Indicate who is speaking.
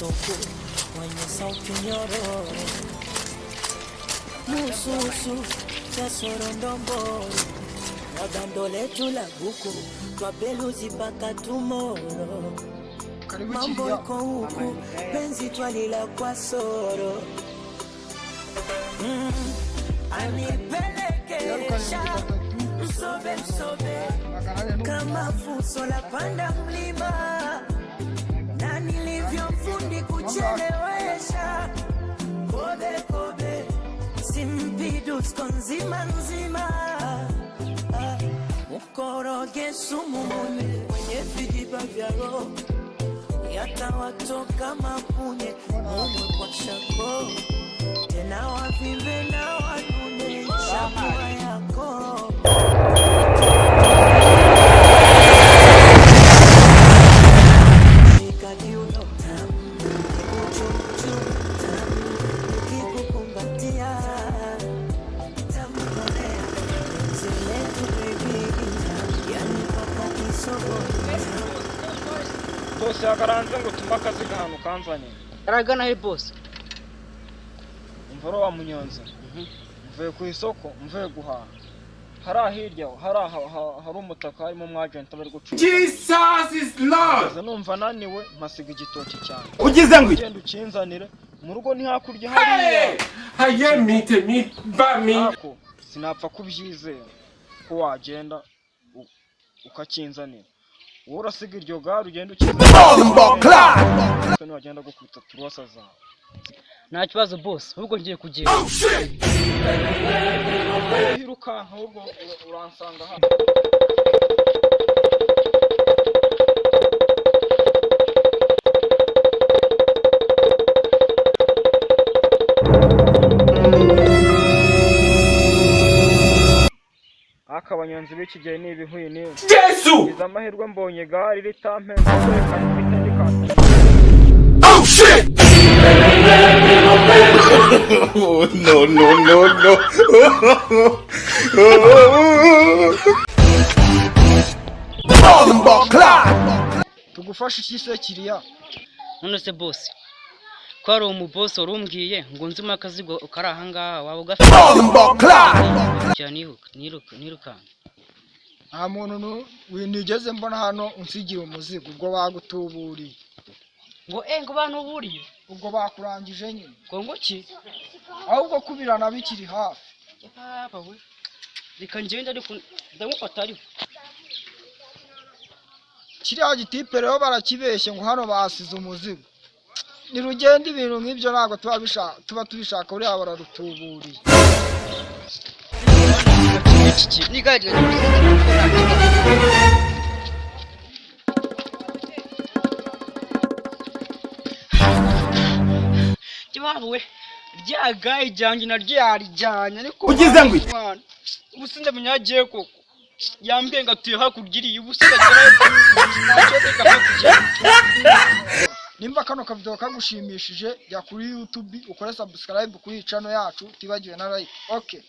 Speaker 1: soko mwenye sauti nyororo, mususu cha sorondombo na bando letu la buku twabeluzi paka tumoro. Mambo iko huku penzi twalila kwa soro, anipelekesha msobe msobe kama fuso la panda mlima, na nilivyofundi kuchelewesha kobe kobe simpidu skonzima nzima, mukoroge sumu mwenye vijiba vya roho yatawatoka mapunye umwe kwa shako, tena wavive na wanune chakua yako. Nikadiuno uchuchu kikukumbatia tamukolea ziletu baby, yani paka kisogo.
Speaker 2: Boss yakaranze ngo tumakazi gahano kanzanye.
Speaker 3: Aragana he boss?
Speaker 2: Umvoro wa munyonze. Mvuye ku isoko, mvuye guhaha. Harahirya, hari umutaka harimo umwagent bari gucuruza.
Speaker 4: Jesus is Lord.
Speaker 2: Numva naniwe mpasiga igitoki cyane.
Speaker 4: Ugize ngo
Speaker 2: ugenda ukinzanire mu rugo ni hakurya hariya.
Speaker 4: Haye mite bami.
Speaker 2: Ako sinapfa kubyizera ko wagenda ukakinzanira. Urasiga iryo gare ugenda ukinzanira. Wagenda gukubita turosa zawe.
Speaker 3: Nta kibazo boss, ahubwo ngiye kugenda.
Speaker 2: Hirukanka ahubwo uransanga hano. Akabanyonzi b'iki gihe ni ibihwini.
Speaker 4: Yesu!
Speaker 2: Iza amahirwe mbonye gare ritampe kandi bitandikana.
Speaker 4: Oh shit! Oh no.
Speaker 2: Tugufasha iki se kiriya?
Speaker 3: None se boss, ko ari umuboss warumbwiye ngo nzima akazigo ukari aha ngaha waba ugafite. Niruka.
Speaker 2: Nta muntu winigeze mbona hano unsigira umuzigo ubwo bagutuburiye.
Speaker 3: Ngo bantu buriye.
Speaker 2: Ubwo bakurangije nyine.
Speaker 3: Ngo ki?
Speaker 2: Ahubwo kubirana bikiri hafi.
Speaker 3: Papa we. Reka ngende ariko ndamufata ariko.
Speaker 2: Kiriya gitipe rero barakibeshye ngo hano basize umuzigo. Ni rugenda ibintu nk'ibyo ntabwo tuba tubishaka uri abararutuburiye.
Speaker 3: Nigaje. Kibawe. Ryagaye jyanjye naryarijyanye ariko
Speaker 4: ugize ngo
Speaker 3: ubusinde munyagiye koko yambye ngatuye hakugiriye ubusinde cyane.
Speaker 2: Nimba kano kavideo kagushimishije jya kuri YouTube ukore subscribe kuri channel yacu tibagiwe na like. Okay.